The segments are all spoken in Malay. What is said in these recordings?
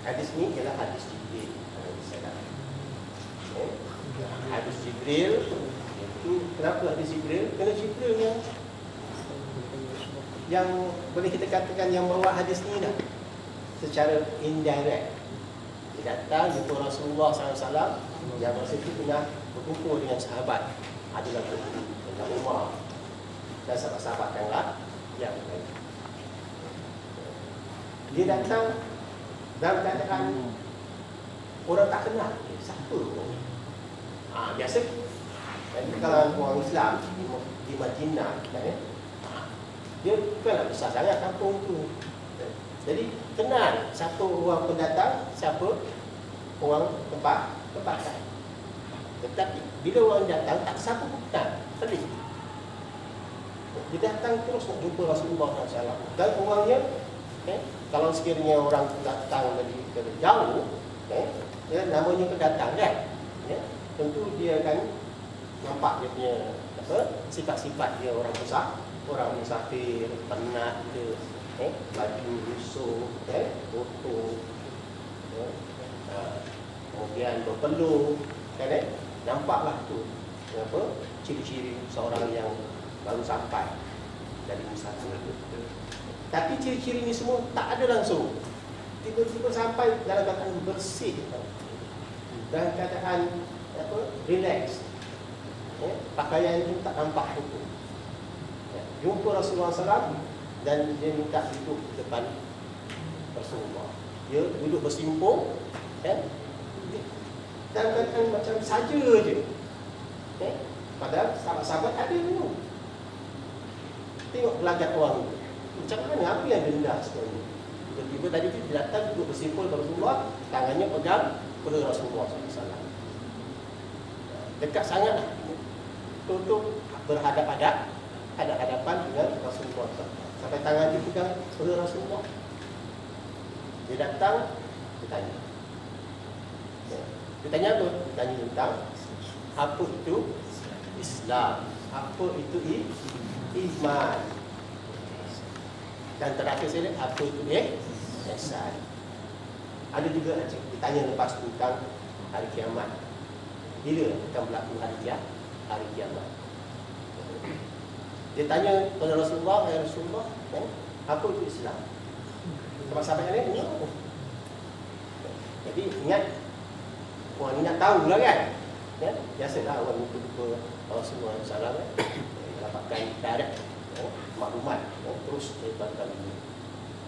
Hadis ni ialah hadis Jibril. Hadis Jibril itu, kenapa hadis Jibril? Kerana Jibril yang boleh kita katakan yang bawa hadis ni dah secara indirect. Dia datang jumpa Rasulullah SAW yang masa itu tengah berkumpul dengan sahabat, adalah dengan Umar dan sahabat-sahabat yang lain. Dia datang dalam keadaan orang tak kenal. Siapa? Biasa kalau orang Islam di Madinah, dia bukanlah besar sangat kampung tu. Jadi kenal satu orang pendatang, siapa orang tempat lain. Tetapi bila orang datang tak siapa pun kenal, pelik. Dia datang terus nak jumpa Rasulullah SAW. Dan orangnya, kalau sekiranya orang datang dari jauh, namanya pendatang kan, tentu dia akan nampak dia punya sifat-sifat dia orang besar, orang musafir, penat ke, baju lusuh, kotor, kemudian berpeluh, kan, nampaklah tu ciri-ciri seorang yang baru sampai dari musafir. Tapi ciri-ciri ni semua tak ada langsung. Tiba-tiba sampai dalam keadaan bersih, dalam keadaan relax, pakaian itu tak nampak itu. Jumpa Rasulullah SAW dan dia minta duduk depan Rasulullah. Dia duduk bersimpung, kan? Dalam keadaan macam saja je. Padahal sahabat-sahabat ada dulu. Tengok gelagat orang itu. Macam mana? Apa yang rendah sebenarnya? Tiba-tiba tadi tu dia datang duduk bersimpul ke Rasulullah, tangannya pegang pada Rasulullah SAW. Dekat sangat untuk berhadapan dengan Rasulullah SAW. Sampai tangan dia pegang pada Rasulullah. Dia datang, dia tanya. Dia tanya apa? Dia tanya tentang apa itu Islam, apa itu iman. Dan terakhir saya lihat apa itu ihsan. Ada juga ditanya lepas tentang hari kiamat. Bila akan berlaku hari kiamat? Dia tanya kepada Rasulullah, ya Rasulullah, apa itu Islam? Sahabat-sahabat yang lain, jadi ingat, orang ni nak tahu lah kan? Biasalah orang jumpa Rasulullah SAW, dapatkan direct maklumat terus daripada ini.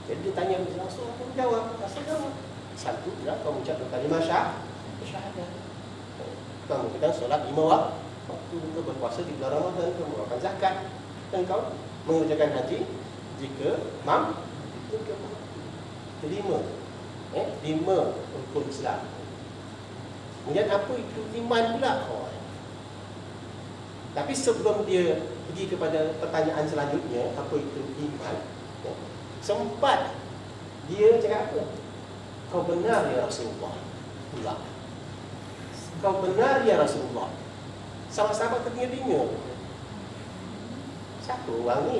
Jadi dia tanya Rasulullah, aku jawab, Rasulullah satu, kau mengucapkan kalimah syahadat, kau mengatakan solat 5 waktu, kau berpuasa di bulan Ramadan, kau mengeluarkan zakat, dan kau mengerjakan haji jika mampu. Jadi 5 rukun Islam. Kemudian apa itu iman pula? Tapi sebelum dia pergi kepada pertanyaan selanjutnya, apa itu iman, sempat dia cakap apa? Kau benar ya Rasulullah. Pula, kau benar ya Rasulullah. Sahabat-sahabat terdengar-dengar, siapa orang ni?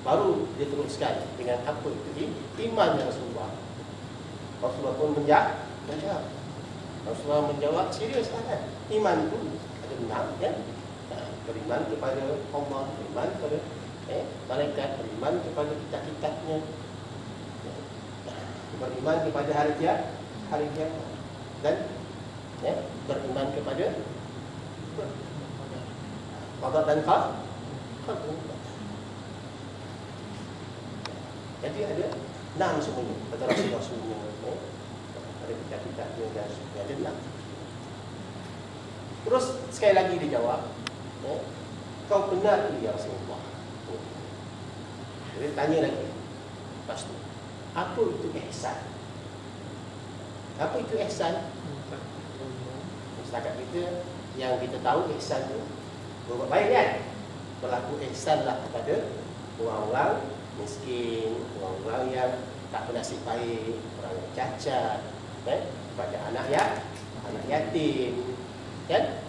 Baru dia teruskan dengan apa itu iman ya Rasulullah. Rasulullah pun menjawab. Rasulullah menjawab serius kan? Iman itu ada 6, kan? Beriman kepada Allah, beriman kepada malaikat, beriman kepada kitab-kitabnya, beriman kepada hari kiamat, dan beriman kepada qada dan qadar. Jadi ada 6 semuanya kata Rasulullah semua. Ada kitab-kitabnya dan ada 6. Terus sekali lagi dia jawab, kau benar ya Rasulullah. Dia tanya lagi, lepas tu, apa itu ihsan? Apa itu ihsan? Setakat kita, yang kita tahu ihsan itu berbuat baik kan? Berlaku ihsanlah kepada orang-orang miskin, orang-orang yang tak bernasib baik, orang yang cacat, kepada anak yatim, kan?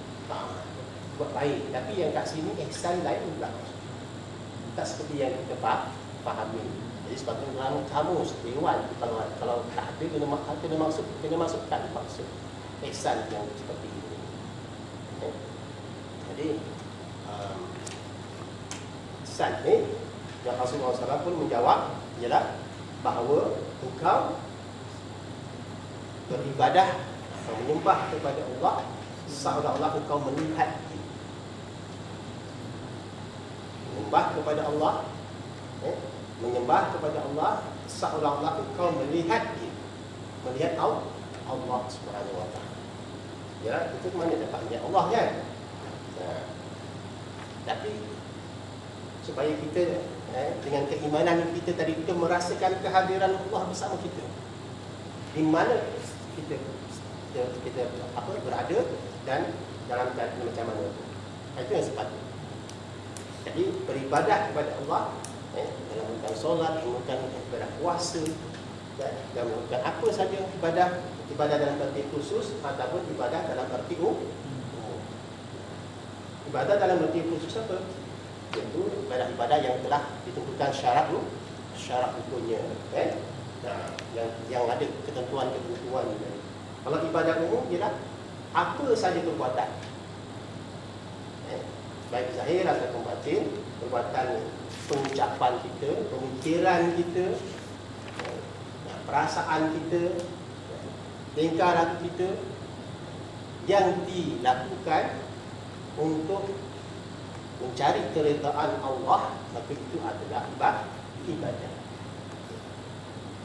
Buat baik. Tapi yang kat sini ihsan lain pula, tak seperti yang kita fahami. Jadi sepatutnya dalam kamus dewan kalau tak ada kena masukkan maksud ihsan yang seperti ini. Okay. Jadi ihsan ni yang Rasulullah SAW pun menjawab ialah bahawa engkau beribadah atau menyembah kepada Allah seolah-olah engkau melihat dia. Menyembah kepada Allah, menyembah kepada Allah seolah-olah engkau melihat dia, melihat Allah Subhanahu Wa Taala. Ya, itu mana dapat melihat Allah kan? Tapi supaya kita dengan keimanan kita tadi kita merasakan kehadiran Allah bersama kita. Di mana kita berada dan dalam keadaan macam mana. Itu yang sepatutnya. Jadi beribadah kepada Allah dalam melakukan solat, melakukan ibadah puasa dan melakukan apa saja ibadah dalam arti khusus ataupun ibadah dalam arti umum. Ibadah dalam arti khusus apa? Iaitu ibadah-ibadah yang telah ditentukan syarat hukumnya, yang ada ketentuan-ketentuan. Kalau ibadah umum ialah apa saja perbuatan, baik zahir atau batin, perbuatan pengucapan kita, pemikiran kita, perasaan kita, tingkah laku kita yang dilakukan untuk mencari keredaan Allah, maka itu adalah ibadah.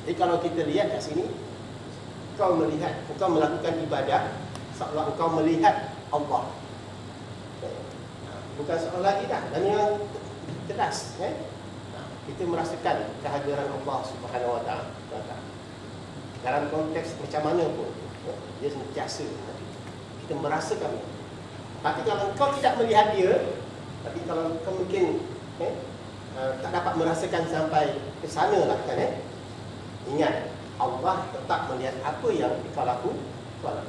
Jadi kalau kita lihat kat sini, engkau melakukan ibadah seolah engkau melihat Allah. Bukan seolah lagi dah, dan yang jelas kita merasakan kehadiran Allah Subhanahu Wa Taala. Dalam konteks macam mana pun, dia sentiasa kita merasakan. Tapi kalau engkau tidak melihat dia, tapi kalau kau mungkin tak dapat merasakan sampai ke sana lah kan, ingat Allah tetap melihat apa yang kau lakukan.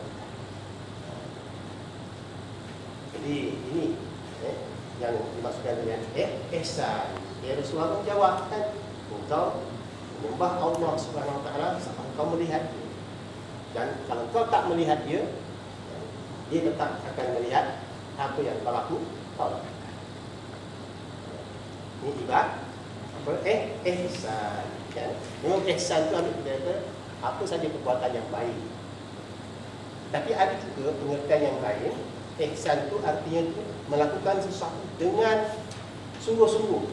Jadi ini yang dimaksudkan dengan ihsan. Rasulullah menjawab kan, engkau menyembah Allah Subhanahu Wa Taala sampai engkau melihat dia. Dan kalau kau tak melihat dia, dia tetap akan melihat apa yang kau lakukan. Ini ibadah ihsan kan? Memang ihsan itu ambil kata apa saja perbuatan yang baik. Tapi ada juga pengertian yang lain. Ihsan itu artinya itu melakukan sesuatu dengan sungguh-sungguh,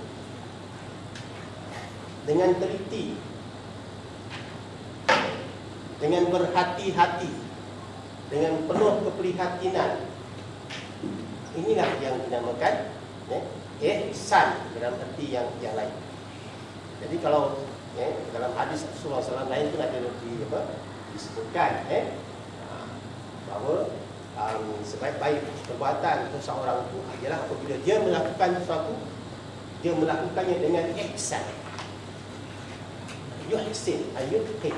dengan teliti, dengan berhati-hati, dengan penuh keprihatinan. Inilah yang dinamakan ihsan dalam arti yang lain. Jadi kalau dalam hadis Rasulullah SAW lain pun ada disebutkan bahawa sebaik-baik perbuatan seseorang itu adalah apabila dia melakukan sesuatu, dia melakukannya dengan ihsan. Yuhsin, ayyuhsin.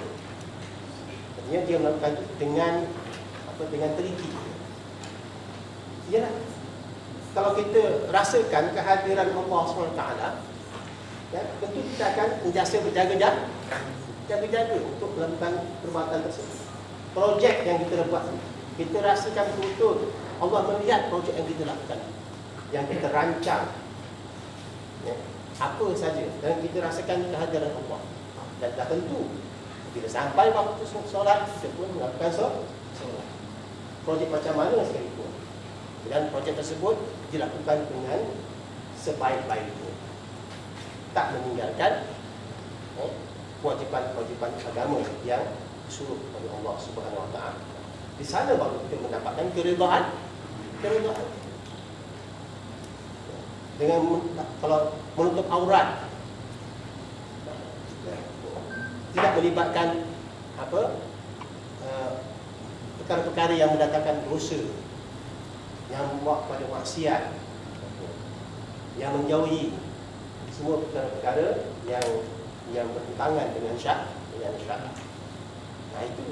Artinya dia melakukan itu dengan teliti. Ialah kalau kita rasakan kehadiran Allah SWT, tentu kita akan sentiasa berjaga-jaga untuk melakukan perbuatan tersebut. Projek yang kita buat, kita rasakan betul Allah melihat projek yang kita lakukan, yang kita rancang, apa saja, dan kita rasakan kehadiran Allah. Dan dah tentu bila sampai waktu solat, kita pun melakukan solat. Projek macam mana sekalipun, dan projek tersebut dilakukan dengan sebaik-baiknya, tak meninggalkan kewajipan-kewajipan agama yang disuruh oleh Allah Subhanahu Wa Taala. Di sana baru kita mendapatkan keredaan. Dengan kalau menutup aurat, tidak melibatkan perkara-perkara yang mendatangkan dosa, yang membawa kepada maksiat, yang menjauhi semua perkara-perkara yang bertentangan dengan syarak. Nah, itu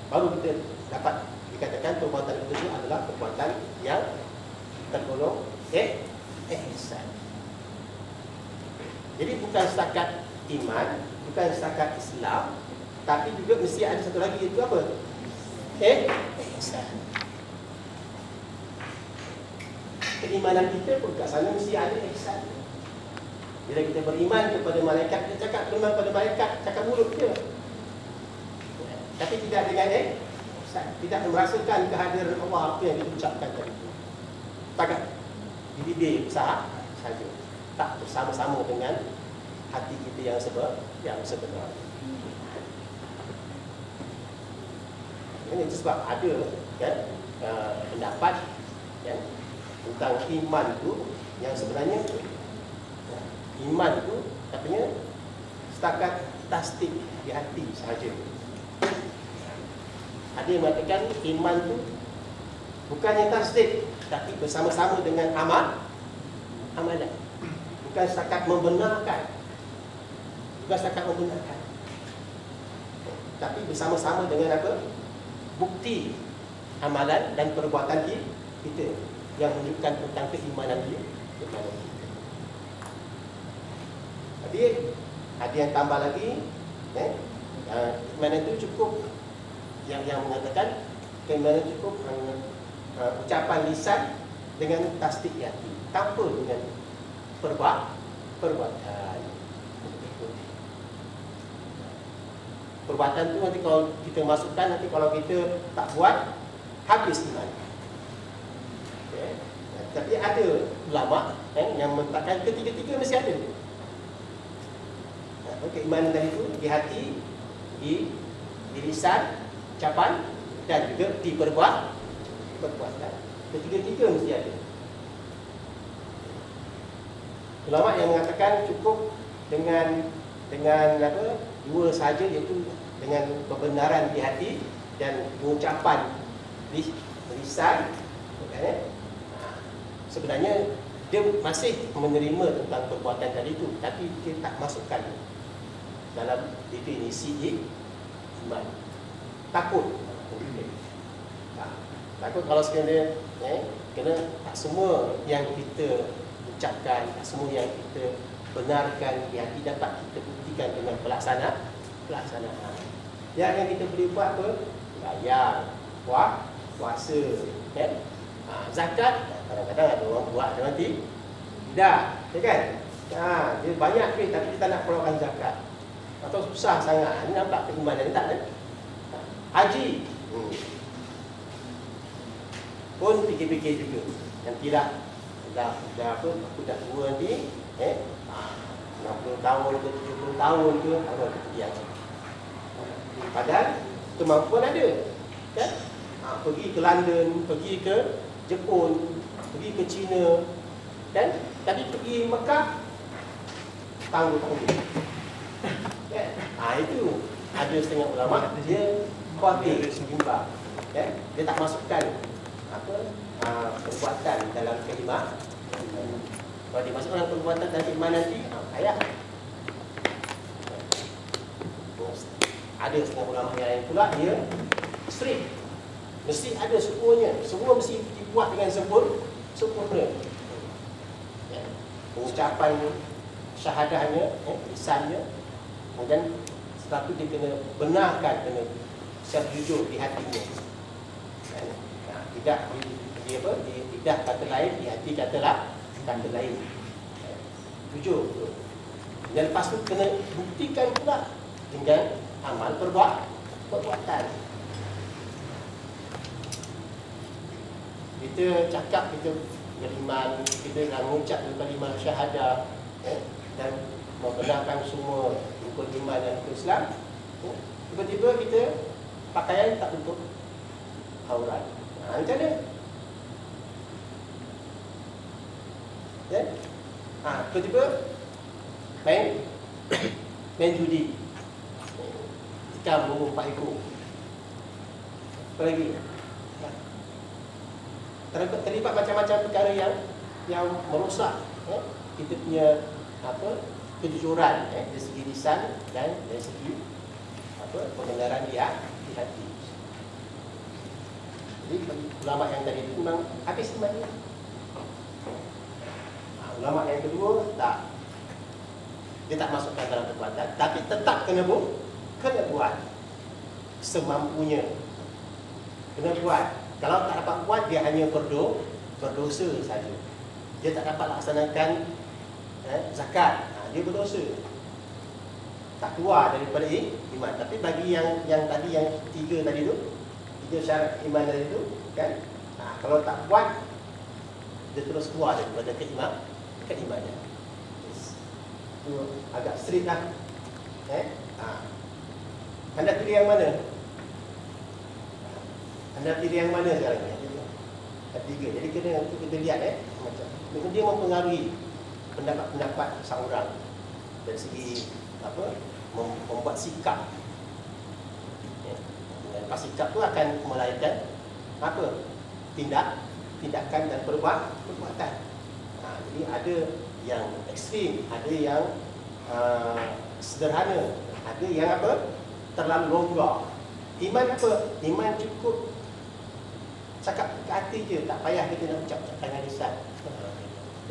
baru kita dapat dikatakan perbuatan itu adalah perbuatan yang tergolong ihsan. Jadi bukan setakat iman, bukan setakat Islam, tapi juga mesti ada satu lagi, itu apa? Ihsan. Keimanan kita pun kat sana mesti ada ihsan. Bila kita beriman kepada malaikat, kita cakap beriman kepada malaikat, cakap mulut je, tapi tidak dengan ihsan, tidak merasakan kehadiran Allah apa yang diucapkan tadi itu. Takat di bibir saja, tak bersama-sama dengan hati kita yang sebenar. Ini sebab ada kan pendapat kan tentang iman itu yang sebenarnya iman itu katanya setakat tasdik di hati sahaja. Ada yang mengatakan iman itu bukannya tasdik, tapi bersama-sama dengan amalan. Bukan setakat membenarkan, tapi bersama-sama dengan apa? Bukti amalan dan perbuatan kita yang menunjukkan tentang keimanan dia kepada kita. Jadi ada yang tambah lagi, keimanan itu cukup yang mengatakan keimanan cukup ucapan lisan dengan tasdik hati, tanpa dengan perbuatan. Perbuatan tu nanti kalau kita masukkan, nanti kalau kita tak buat, habis iman. Okay. Tapi ada ulama yang meletakkan ketiga-tiga mesti ada. Keimanan tadi itu di hati, di lisan, ucapan, dan juga di perbuatan. Ketiga-tiga mesti ada. Ulama yang mengatakan cukup dengan apa, dua sahaja, iaitu dengan kebenaran di hati dan pengucapan di lisan. Sebenarnya dia masih menerima tentang perbuatan tadi itu, tapi dia tak masukkan dalam definisi iman. Takut kalau sekiranya kena tak semua yang kita ucapkan, tak semua yang kita benarkan di hati dapat kita buktikan dengan pelaksanaan. Yang kita boleh buat apa? Bayar, puasa, kan? Zakat, kadang-kadang ada orang buat nanti tidak, kan? Dia banyak duit tapi kita nak keluarkan zakat, atau susah sangat. Ini nampak keimanan tak kan? Haji pun fikir-fikir juga. Yang tidak dah apa, aku dah tua nanti 60 tahun ke 70 tahun ke baru aku pergi haji. Padahal kemampuan ada, kan? Pergi ke London, pergi ke Jepun, pergi ke China, dan tadi pergi Mekah tangguh-tangguh. Itu ada setengah ulama dia khawatir seimbang, kan? Dia tak masukkan apa perbuatan dalam keimanan. Kalau dimasukkan dalam perbuatan dan iman nanti, ayat. Ada setengah ulama yang lain pula, dia strict, mesti ada semuanya, semua mesti dibuat dengan sempurna. Pengucapan syahadahnya, lisannya, kemudian setelah itu dia kena benarkan, kena secara jujur di hatinya. Tidak tidak kata lain, di hati kata lain. Jujur. Dan lepas tu kena buktikan pula dengan amal perbuatan. Kita cakap kita beriman, kita dah mengucap kalimah syahadah, dan membenarkan semua rukun iman dan rukun Islam. Tiba-tiba kita pakaian tak tutup aurat. Macam mana? Tiba-tiba main judi, tikam mengumpat ekor. Apa lagi? Terlibat macam-macam perkara yang merosak kita punya kejujuran dari segi lisan dan dari segi pendengaran di hati. Jadi ulama yang tadi itu memang habis imannya. Ulama yang kedua tak. dia tak masukkan dalam kekuatan, tapi tetap kena buat semampunya. Kena buat. Kalau tak dapat buat, dia hanya berdosa saja. Dia tak dapat laksanakan zakat, dia berdosa. Tak keluar daripada iman. Tapi bagi yang tadi, yang tiga syarat iman tadi tu, kan? Kalau tak buat, dia terus keluar daripada keimanan. Itu agak strict lah. Anda pilih yang mana? Anda pilih yang mana sekarang ni? Tiga. Jadi kita lihat macam dia mempengaruhi pendapat seorang dari segi membuat sikap. Lepas sikap tu akan melahirkan tindakan dan perbuatan. Jadi ada yang ekstrim, ada yang sederhana, ada yang terlalu longgar. Iman Iman cukup cakap ke hati je, tak payah kita nak ucap dengan lisan.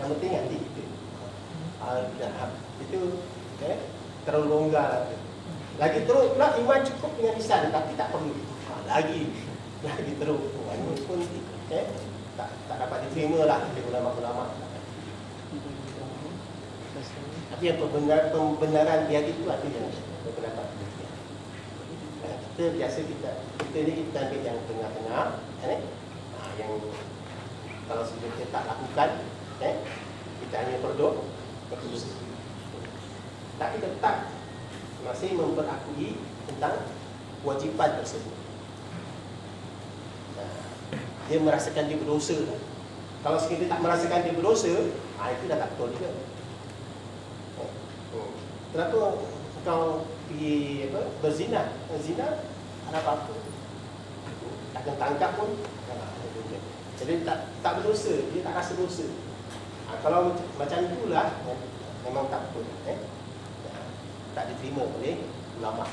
Yang penting hati kita. Itu terlalu longgar. Lagi teruk pula iman cukup dengan lisan, tapi tak perlu. Lagi teruk. Ini pun tak dapat diterima lah oleh ulama-ulama. Tapi yang pembenaran di hati itu ada yang berpendapat demikian. Kita biasa kita ni kita ambil yang tengah-tengah, yang kalau kita tak lakukan, kita hanya berdoa. Tapi tetap masih memperakui tentang kewajipan tersebut. Dia merasakan dia berdosa. Kalau sekiranya tak merasakan dia berdosa, itu dah tak betul juga. Kenapa kau pergi berzina? Zina ada apa-apa, tak kena tangkap pun. Jadi tak berdosa, dia tak rasa dosa. Kalau macam itulah memang tak betul, tak diterima oleh ulama.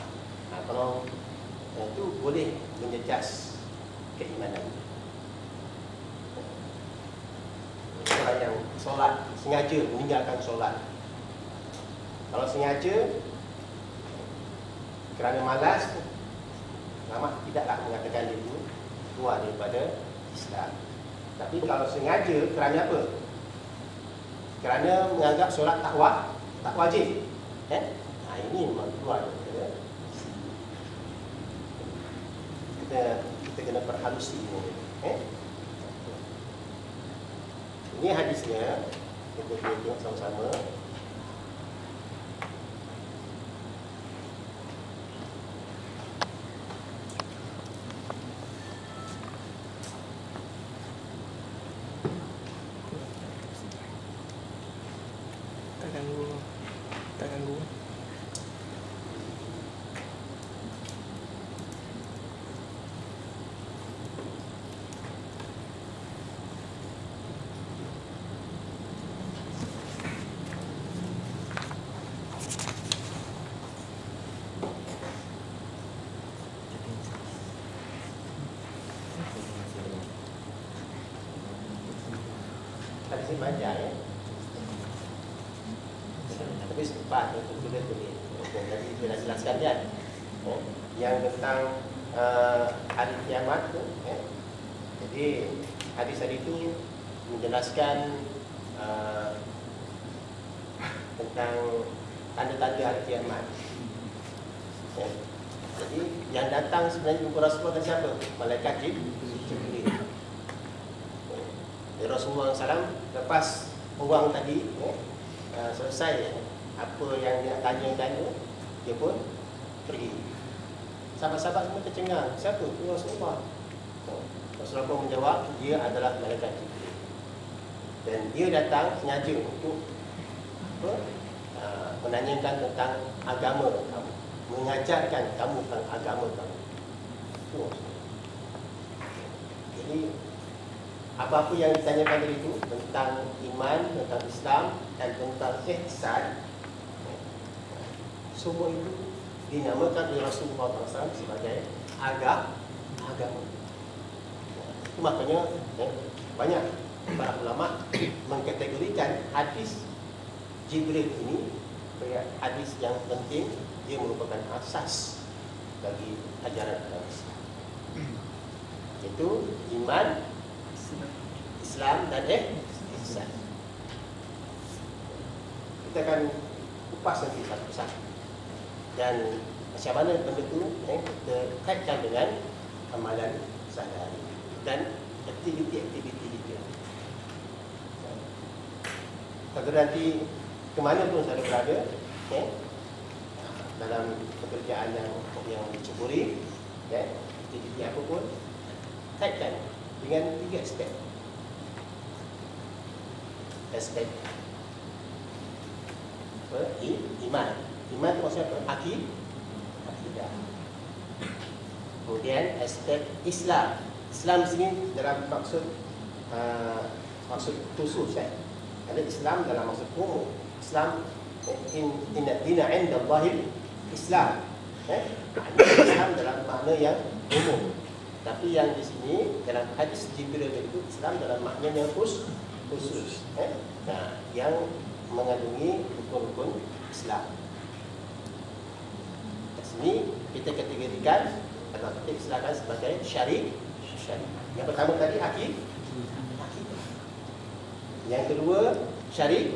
Kalau itu boleh menjejas keimanan. Orang yang solat sengaja meninggalkan solat, kalau sengaja kerana malas, ulama tidaklah mengatakan dia itu keluar daripada Islam. Tapi kalau sengaja kerana apa? Kerana menganggap solat tak wajib, ini memang keluar daripada Islam. Kita kena perhalusi ini. Ini hadisnya, kita tengok sama-sama. Tak ganggu. Tadi saya baca tapi sempat untuk tulis. Tadi saya dah jelaskan kan, yang tentang hari kiamat tu. Jadi hadis tadi itu menjelaskan tentang tanda-tanda hari kiamat. Jadi yang datang sebenarnya jumpa Rasulullah dan siapa? Malaikat Jibril. Rasulullah SAW lepas orang tadi selesai apa yang dia tanya-tanya, dia pun pergi. Sahabat-sahabat semua tercengang. Siapa? Rasulullah. Rasulullah pun menjawab, dia adalah malaikat Jibril. Dan dia datang sengaja untuk menanyakan tentang agama kamu, mengajarkan kamu tentang agama kamu. Jadi apa-apa yang ditanyakan tadi itu tentang iman, tentang Islam dan tentang ihsan, semua itu dinamakan oleh Rasulullah SAW sebagai agama. Itu makanya banyak para ulama mengkategorikan hadis Jibril ini hadis yang penting, dia merupakan asas bagi ajaran agama Islam. Itu iman, Islam dan ihsan. Kita akan kupas nanti satu-satu. Dan macam mana benda itu kita kaitkan dengan amalan sehari-hari dan aktiviti-aktiviti kita. Kalau nanti ke mana pun saya berada, dalam pekerjaan yang diceburi, aktiviti apa pun, kaitkan dengan 3 aspek. Aspek iman. Iman itu maksudnya apa? Akidah. Kemudian aspek Islam. Islam sini dalam maksud khusus. Ada Islam dalam maksud umum. Islam inna dina 'inda Allahil Islam. Islam dalam makna yang umum. Tapi yang di sini dalam hadis Jibril itu Islam dalam makna yang khusus. Nah, yang mengandungi rukun-rukun Islam. Di sini kita kategorikan atau kita istilahkan sebagai syari. Yang pertama tadi akidah. Yang kedua syariah.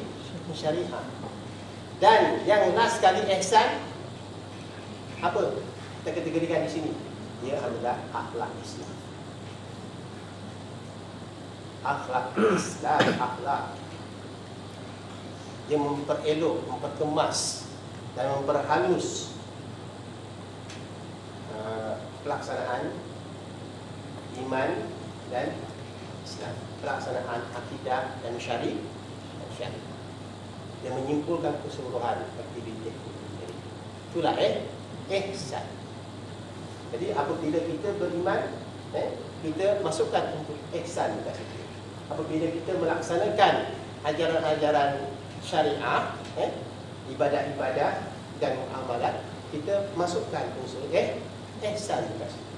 Dan yang last sekali ihsan apa? Kita kategorikan di sini. Dia adalah akhlak Islam. Akhlak. Dia memperelok, memperkemas dan memperhalus pelaksanaan iman dan Islam, pelaksanaan akidah dan syariah. Dia menyimpulkan keseluruhan aktiviti. Itulah ihsan. Jadi apabila kita beriman, kita masukkan untuk ihsan kat situ. Apabila kita melaksanakan ajaran-ajaran syariah, ibadah-ibadah dan muamalat, kita masukkan unsur ihsan kat situ.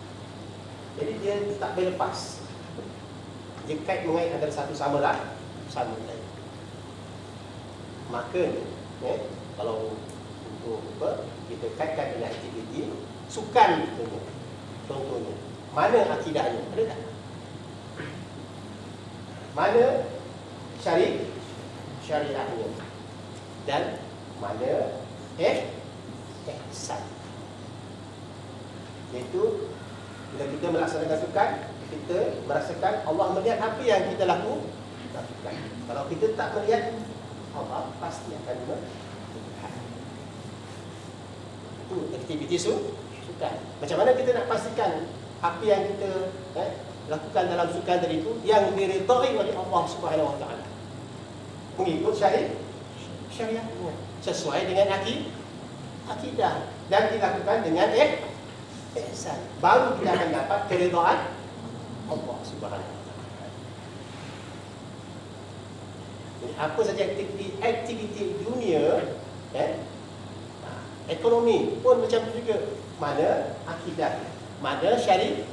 Jadi dia tak boleh lepas. Dia kait mengait antara satu sama lain. Maka kalau untuk kita kaitkan dengan aktiviti sukan contohnya, mana akidahnya? Ada tak? Mana syariahnya? Dan mana ihsan? Iaitu bila kita melaksanakan sukan, kita merasakan Allah melihat apa yang kita lakukan. Kalau kita tak melihat, Allah pasti akan melihat. Itu aktiviti sukan. Macam mana kita nak pastikan apa yang kita lakukan dalam sukan tadi itu yang diridai oleh Allah Subhanahu Wa Taala, mengikut syariah sesuai dengan akidah dan dilakukan dengan ihsan, baru kita akan dapat keridaan Allah Subhanahu Wa Taala. Jadi apa saja aktiviti dunia, ekonomi pun macam tu juga. Mana akidah, mana syariah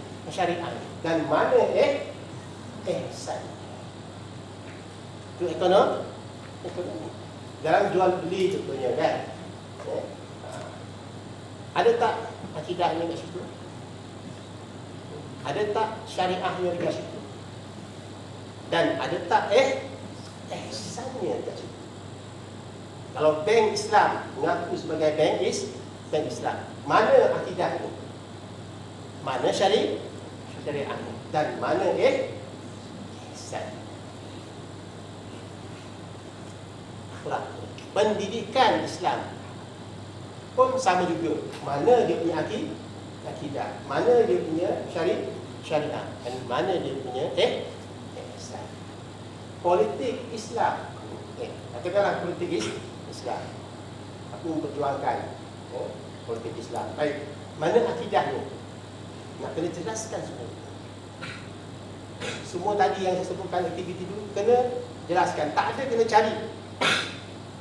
dan mana ihsan. Itu ekonomi. Dalam jual beli contohnya kan. Ada tak akidahnya kat situ? Ada tak syariahnya kat situ? Dan ada tak ihsannya kat situ? Kalau bank Islam mengaku sebagai bank Islam, mana akidahnya? Mana syariahnya? Dan mana ihsan? Akhlak. Pendidikan Islam pun sama juga. Mana dia punya akidah, mana dia punya syariah, dan mana dia punya ihsan. Politik Islam, katakanlah politik Islam, aku memperjuangkan politik Islam. Baik, mana akidahnya? Nak kena jelaskan semua. Semua tadi yang saya sebutkan aktiviti itu kena jelaskan. Tak ada, kena cari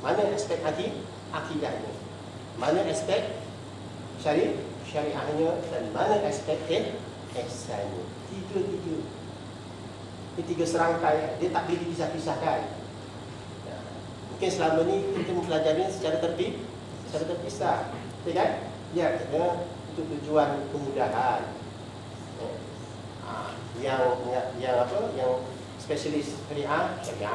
mana aspek akidahnya, mana aspek syariahnya, dan mana aspek ihsannya. Tiga serangkai, dia tak boleh dipisah-pisahkan. mungkin selama ni kita mempelajari secara terpisah, betul kan? Ya, kena untuk tujuan kemudahan. Yang apa? Yang spesialis syariah, ya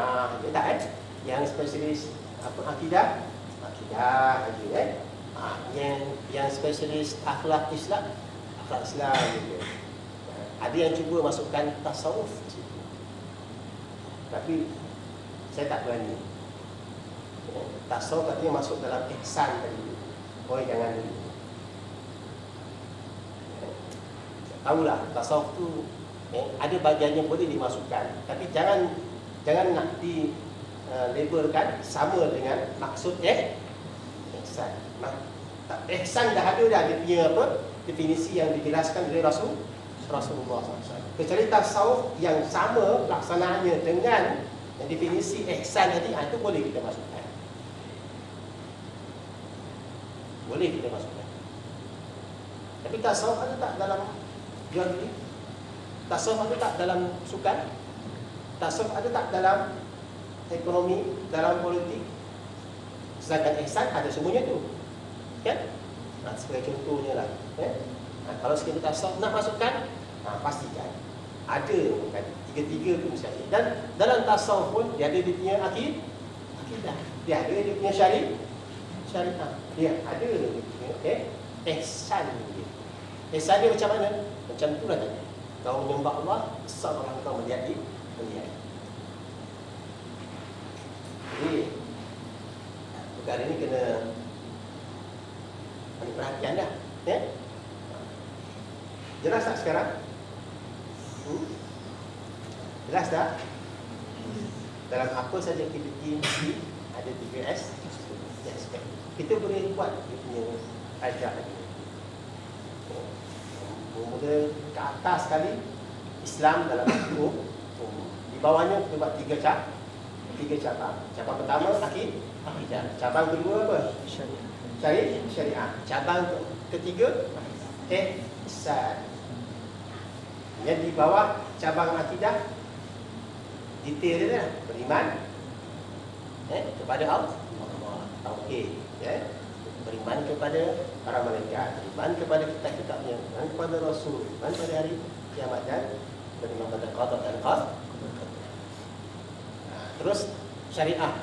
tak kan? Yang spesialis apa, akidah aja kan? Yang spesialis akhlak Islam gitu. Ada yang cuba masukkan tasawuf di situ. Tapi saya tak berani. Tasawuf katanya masuk dalam ihsan tadi. Jangan dulu. Tahulah tasawuf tu ada bahagiannya boleh dimasukkan, tapi jangan nak di labelkan sama dengan maksud ihsan. Ihsan dah ada dia punya apa, definisi yang dijelaskan oleh Rasulullah SAW. Kecuali tasawuf yang sama pelaksanaannya dengan definisi ihsan tadi, itu boleh kita masukkan. Boleh kita masukkan. Tapi tasawuf ada tak dalam jual beli? Tasawuf ada tak dalam sukan? Tasawuf ada tak dalam ekonomi, dalam politik? Sedangkan ihsan ada semuanya tu, kan? Sebagai contohnya lah, kalau sekiranya tasawuf nak masukkan, pastikan ada kan, tiga-tiga tu mesti ada. Dan dalam tasawuf pun dia ada dia punya akidah, dia ada dia punya syariah, dia ada dia punya ihsan dia. Ihsan dia macam mana? Macam tu lah tadi. Kau menyembah Allah, besar orang kau melihat. Jadi perkara ni kena ambil perhatian dah, Jelas tak sekarang? Jelas tak? Dalam apa saja aktiviti mesti ada 3S. Kita boleh buat dia punya ajak lagi. Mula ke atas sekali Islam dalam hukum. Di bawahnya kita buat 3 cabang. Cabang pertama akidah. Cabang kedua apa? Syariah. Cabang ketiga ihsan. Yang di bawah cabang akidah, detail dia beriman kepada Allah, tauhid, beriman kepada para malaikat, beriman kepada kitab-kitabnya, beriman kepada Rasul, beriman pada hari kiamat, dan beriman pada qada dan qadar. Terus syariah.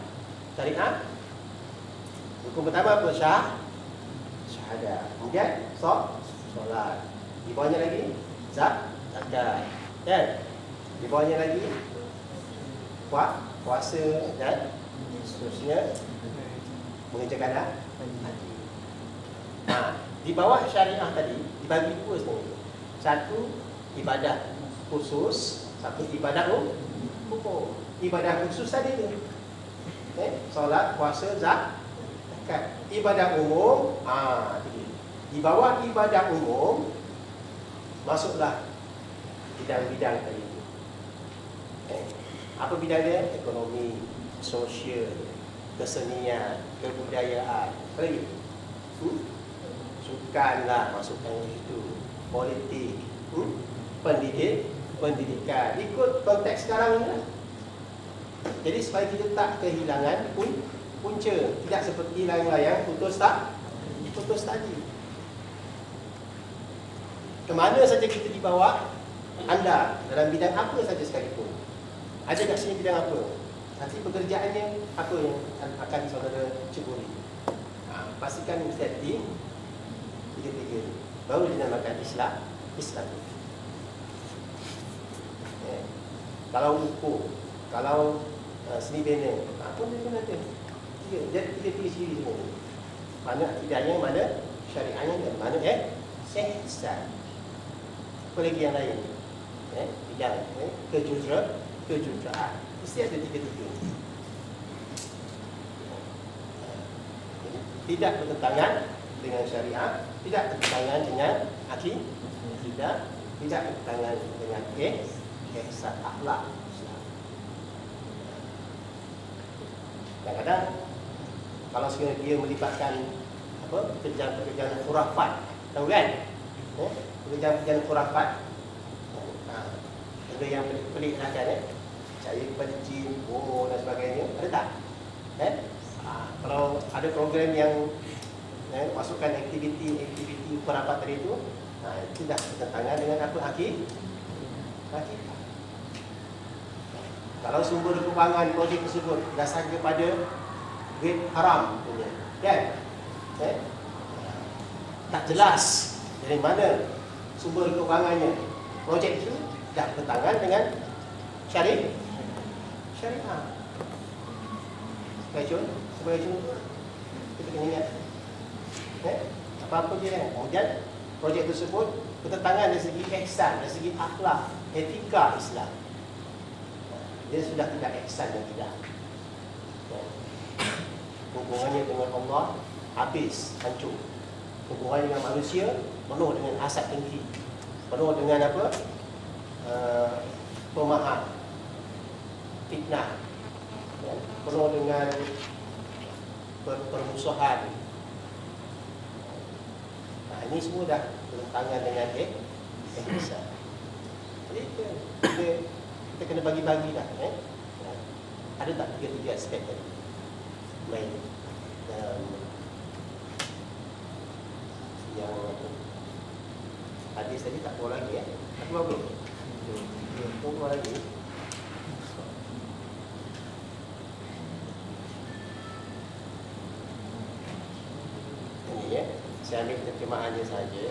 Hukum pertama apa? Syahadah. Kemudian solat. Di bawahnya lagi zakat, kan? Di bawahnya lagi puasa, dan seterusnya mengerjakan haji. Di bawah syariah tadi dibagi dua sebenarnya. Satu ibadah khusus, satu ibadah umum. Ibadah khusus tadi tu, solat, puasa, zakat. Ibadah umum, di bawah ibadah umum masuklah bidang-bidang tadi tu. Apa bidang dia? Ekonomi, sosial, kesenian, kebudayaan, apa lagi? Sukan lah masukkan itu, politik, pendidikan. Ikut konteks sekarang ni lah. Jadi supaya kita tak kehilangan punca, tidak seperti layang-layang putus tadi. Kemana saja kita dibawa, anda dalam bidang apa saja sekalipun, ada kat sini bidang apa, nanti pekerjaannya apa yang akan saudara ceburi. Pastikan mesti ada tiga-tiga ni, baru dinamakan Islam. Kalau ukur, kalau seni bina, apa dia pun ada. Tiga ciri semua. Mana akidahnya, mana syariahnya, dan mana ihsan. Apa lagi yang lain? Bidang kejuruteraan. Mesti ada tiga-tiga. Tidak bertentangan dengan syariah, tidak bertentangan dengan akidah, tidak bertentangan dengan ihsan, akhlak Islam. Kadang-kadang kalau sekiranya dia melibatkan pekerjaan khurafat, tahu kan? Pekerjaan khurafat, benda yang pelik lah kan, cari kepada jin, bohong dan sebagainya, ada tak? Kalau ada program yang masukkan aktiviti perapat tadi itu, itu dah bertentangan dengan apa akidah. Kalau sumber keuangan projek tersebut dasar kepada duit haram punya, kan? Tak jelas dari mana sumber keuangannya. Projek itu dah bertentangan dengan syariah. Sebagai contoh, kita kena ingat apa-apa je kan. Kemudian projek tersebut bertentangan dari segi ihsan, dari segi akhlak, etika Islam. Dia sudah tidak ihsan dan tidak. Hubungannya dengan Allah habis, hancur. Hubungannya dengan manusia penuh dengan hasad dengki, penuh dengan apa? Pemaaf, fitnah, penuh dengan permusuhan. Ini semua dah bertentangan dengan ihsan. Jadi kita kena bagi-bagi dah. Ada tak tiga aspek tadi? Baik. Yang hadis tadi tak keluar lagi tak keluar belum? Keluar lagi. Ini saya ambil terjemahannya saja.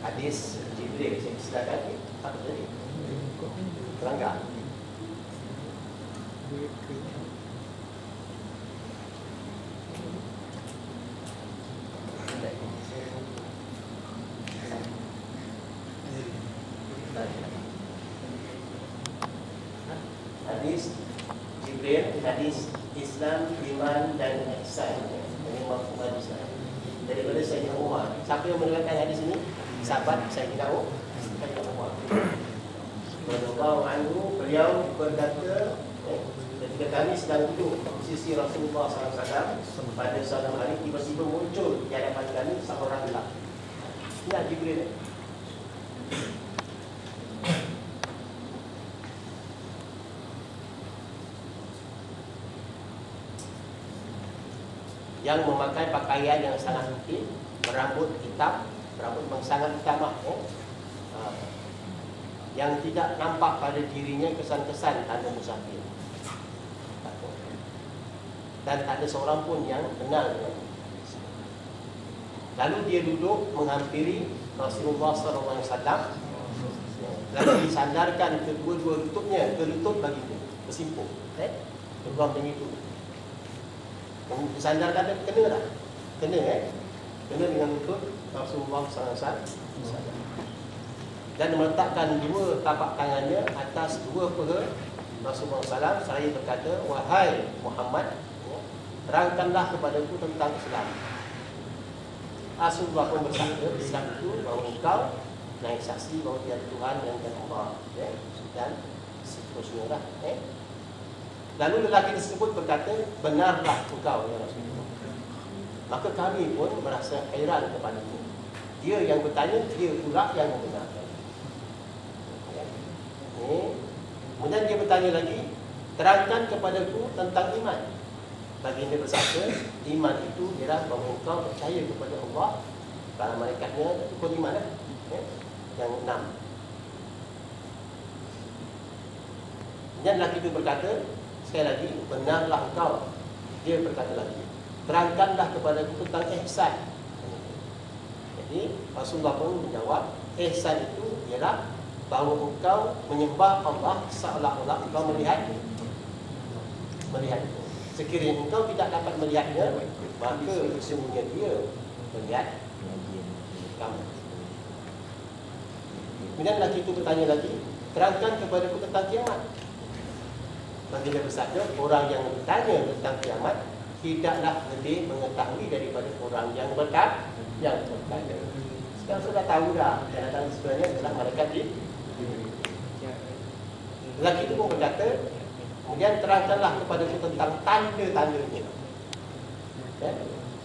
Hadis Jibril, silakan. Apa tadi? Terangkan. Hadis Jibril, hadis Islam, iman dan ihsan. Ini mafhum hadis daripada Sayyidina Umar. Siapa yang meriwayatkan hadis ini? Sahabat Sayyidina Umar. Radhiyallahu anhu, beliau berkata, ketika kami sedang duduk di sisi Rasulullah SAW pada suatu hari, tiba-tiba muncul di hadapan kami seorang lelaki. Ini Jibril. Yang memakai pakaian yang sangat putih, berambut hitam, berambut yang sangat hitam, yang tidak nampak pada dirinya kesan-kesan tanda musafir, dan tak ada seorang pun yang kenal dengan dia. Lalu dia duduk menghampiri Rasulullah SAW, lalu disandarkan kedua-dua lututnya ke lutut baginda, bersimpul, terbang macam itu. Disandarkan dan kena tak? Kena kena dengan lutut Rasulullah SAW, dan meletakkan dua tapak tangannya atas dua peha Rasulullah SAW. Saya berkata, wahai Muhammad, terangkanlah kepadaku tentang Islam. Rasulullah pun bersabda, Islam itu bahawa engkau naik saksi bahawa tiada Tuhan melainkan Allah, dan seterusnya lah. Lalu lelaki tersebut berkata, benarlah engkau ya Rasulullah. Maka kami pun merasa heran kepadanya. Dia yang bertanya, dia pula yang membenarkan. Kemudian dia bertanya lagi, terangkan kepadaku tentang iman. Baginda bersabda, iman itu ialah bahawa engkau percaya kepada Allah, para malaikatnya, rukun iman yang 6. Dan lelaki itu berkata sekali lagi, benarlah engkau. Dia berkata lagi, terangkanlah kepadaku tentang ihsan. Jadi Rasulullah pun menjawab, ihsan itu ialah bahawa engkau menyembah Allah seolah-olah engkau melihat. Sekiranya engkau tidak dapat melihatnya, maka sesungguhnya dia melihat kamu. Kemudian lelaki itu bertanya lagi, terangkan kepadaku tentang kiamat. Baginda bersabda, orang yang bertanya tentang kiamat tidaklah lebih mengetahui daripada orang yang bertanya. Sekarang sudah tahu dah, yang datang sebenarnya adalah malaikat di. Lelaki itu pun berkata, kemudian terangkanlah kepadaku tentang tanda-tandanya.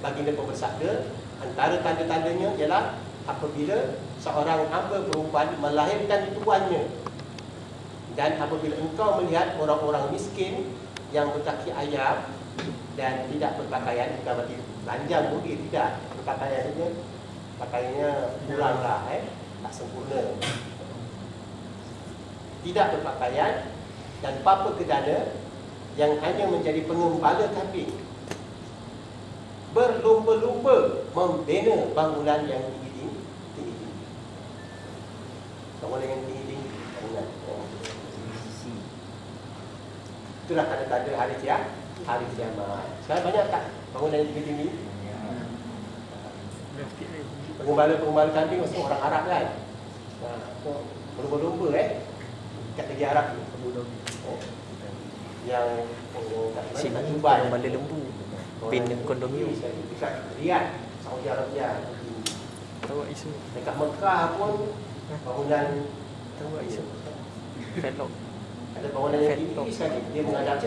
Baginda pun bersabda, antara tanda-tandanya ialah apabila seorang hamba perempuan melahirkan tuannya. Dan apabila engkau melihat orang-orang miskin yang berkaki ayam dan tidak berpakaian, bukan berarti lanjang mungkin, tidak. Berpakaian saja, pakaiannya kuranglah, tak sempurna. Tidak berpakaian dan papa kedana yang hanya menjadi pengembala kambing, berlumba-lumba membina bangunan yang tinggi-tinggi. Bangunan yang tinggi-tinggi, bangunan. Itulah tanda-tanda hari kiamat. Sekarang banyak tak bangunan yang tinggi-tinggi? Pengembala kambing mesti orang Arab kan? Berlumba-lumba kat negeri Arab ni. Yang kat Dubai, pengembala lembu, pin kondominium. Dekat Riyadh, Saudi Arabia. Tahu isu. Dekat Mekah pun bangunan, Tahu isu. Felok. ada bangunan yang tinggi sekali. Dia menghadap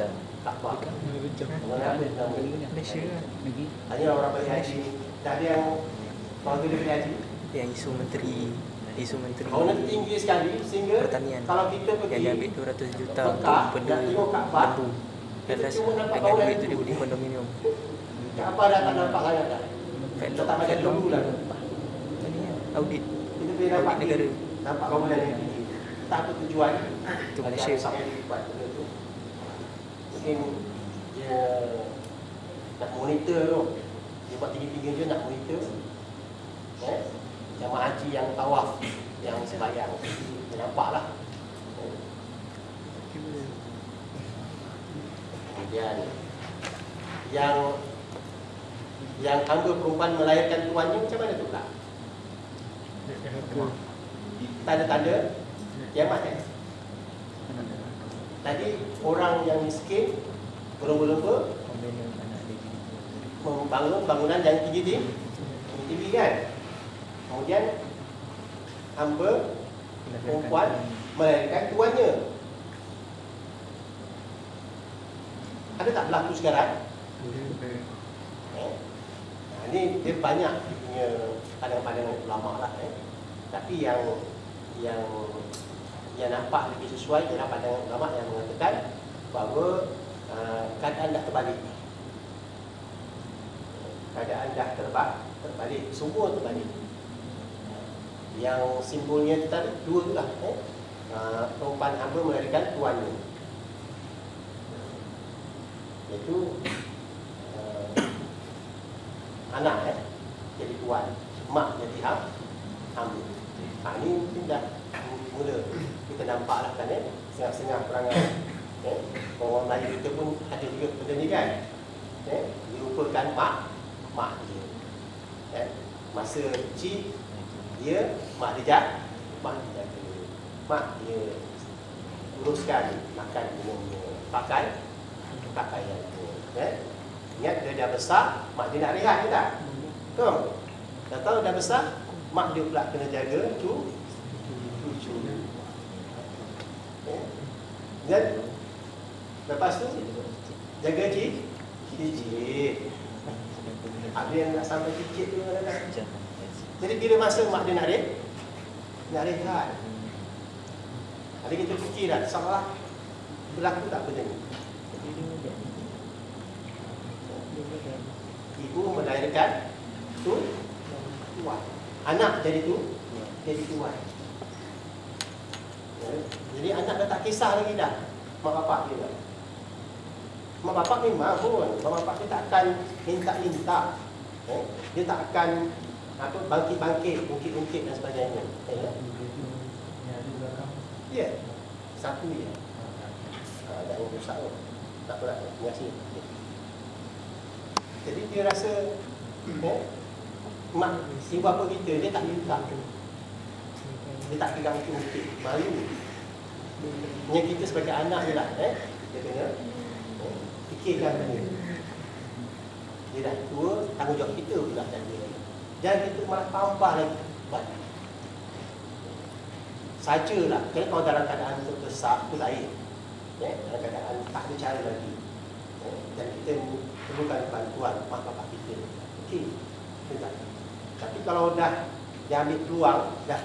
Kaabah. Bangunan apa nama? Malaysia kan? Hanya orang balik haji. Tak ada yang orang tu dia balik haji. Yang isu menteri Bangunan tinggi sekali sehingga pertanian kalau kita pergi yang dia ambil 200 juta untuk Mekah, benda nak tengok Kaabah, lembu. Dan kita cuma nampak dengan bangunan duit tu itu. dia beli kondominium. Kaabah dah tak nampak sangat dah. Kita tak macam dulu lah. Tadi kan audit Kita boleh nampak negara. nampak bangunan yang tinggi. Tak apa tujuan. Tu Ada Malaysia. Saudi buat benda tu. Mungkin dia nak monitor tu. Dia buat tinggi-tinggi je nak monitor. Jamaah haji yang tawaf, yang sembahyang, dia nampak lah. Kemudian yang hamba perempuan melahirkan tuannya macam mana tu pula? Tanda-tanda kiamat kan? Tadi orang yang miskin berlumba-lumba membangun bangunan yang tinggi kan? Kemudian hamba perempuan melahirkan tuannya. Ada tak berlaku sekarang? Ini dia banyak punya pandangan-pandangan ulama lah. Tapi yang nampak lebih sesuai ialah pandangan ulama yang mengatakan bahawa keadaan dah terbalik. Keadaan dah terbalik. Semua terbalik. Yang simbolnya tu tadi dua tu lah. Perempuan hamba melahirkan tuannya, iaitu anak jadi tuan, mak jadi hamba. Ini mungkin dah mula kita nampak lah kan, setengah-setengah perangai. Orang Melayu kita pun ada juga benda ni kan. Dirupakan mak dia. Masa kecil dia mak dia jaga. Mak dia uruskan makan minumnya, pakaian dia. Ingat dia dah besar, mak dia nak rehat ke tak? Betul? Dah tahu dah besar, mak dia pula kena jaga cucu. Dan lepas tu jaga cicit. Ada yang nak sampai cicit tu kan? Jadi bila masa mak dia nak rehat, ada kita fikir dah, salah berlaku tak benda ni? Ibu melahirkan tuan, anak jadi tuan. Jadi anak dah tak kisah lagi dah mak bapak dia. Mak bapak memang pun, mak bapak dia tak akan minta-minta. Dia tak akan bangkit-bangkit, ungkit-ungkit dan sebagainya. Ya, satu je. Jangan rusak tu. Tak apa lah, terima kasih. Jadi dia rasa mak ibu bapa kita, dia tak minta. Dia tak pegang ungkit-ungkit, malu. Hanya kita sebagai anak je lah, kita kena fikirkan benda. Dia dah tua, tanggungjawab kita pula jaga. Dan kita malah tambah lagi beban. Sajalah, kalau dalam keadaan terdesak tu lain. Dalam keadaan tak ada cara lagi. Dan kita perlukan bantuan mak bapak kita. Okey. Tapi kalau dah Yang ambil peluang dah,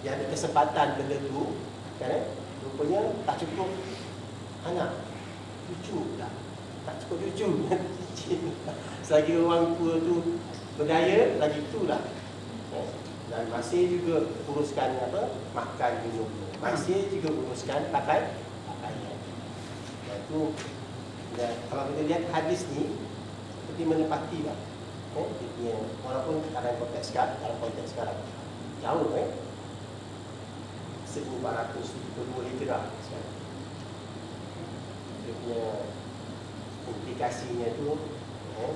yang ada kesempatan benda tu kan, rupanya tak cukup anak, cucu dah. Tak cukup cucu. Selagi orang tua tu berdaya, lagi itulah. Dan masih juga uruskan apa, makan minum, masih juga uruskan pakaian. Dan itu, dan kalau kita lihat hadis ni seperti menepati lah. Dia punya, walaupun dalam konteks sekarang jauh 1472 hijrah sekarang. Dia punya implikasinya tu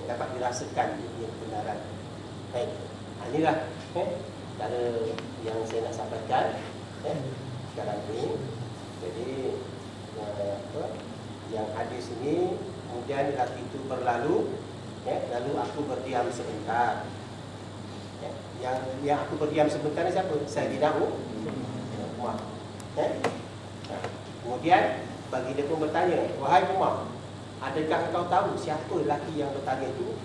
dapat dirasakan dia punya kebenaran. Baik, inilah cara yang saya nak sampaikan sekarang ini. Jadi yang hadis ini, kemudian lelaki itu berlalu, lalu aku berdiam sebentar. Yang aku berdiam sebentar ni siapa? Sayyidina Umar. Kemudian baginda pun bertanya, wahai Umar, adakah engkau tahu siapa lelaki yang bertanya itu?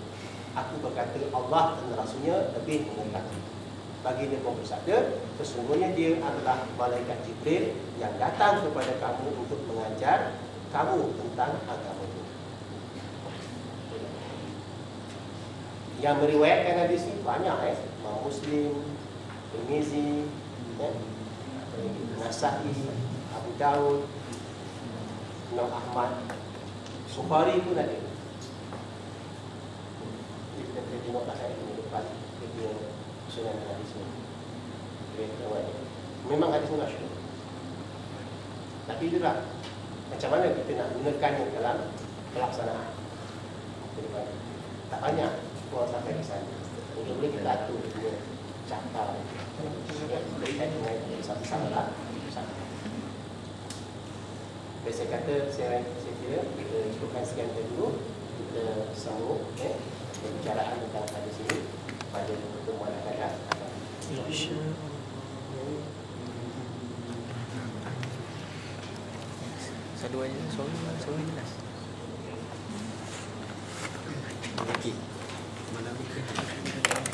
Aku berkata, Allah dan Rasulnya lebih mengetahui. Baginda pun bersabda, sesungguhnya dia adalah malaikat Jibril yang datang kepada kamu untuk mengajar kamu tentang agama itu. Yang meriwayatkan hadis ini banyak, Imam Muslim, Tirmizi, Nasa'i, Abu Daud, Imam Ahmad, Bukhari pun ada. Kita tengoklah ini depan dia sunan hadis ini. Memang hadis ini masyhur. Tapi itulah macam mana kita nak gunakannya dalam pelaksanaan. Tak banyak orang sampai ke sana. Untuk boleh kita atur dia cakap, berikan dengan satu-sama lah. Saya kata, saya kira kita cukupkan sekian dulu. Kita sambung pembicaraan tentang hadis ini pada pertemuan akan datang. Satu aja, sorry jelas. Okey. Mana mungkin? Alhamdulillah.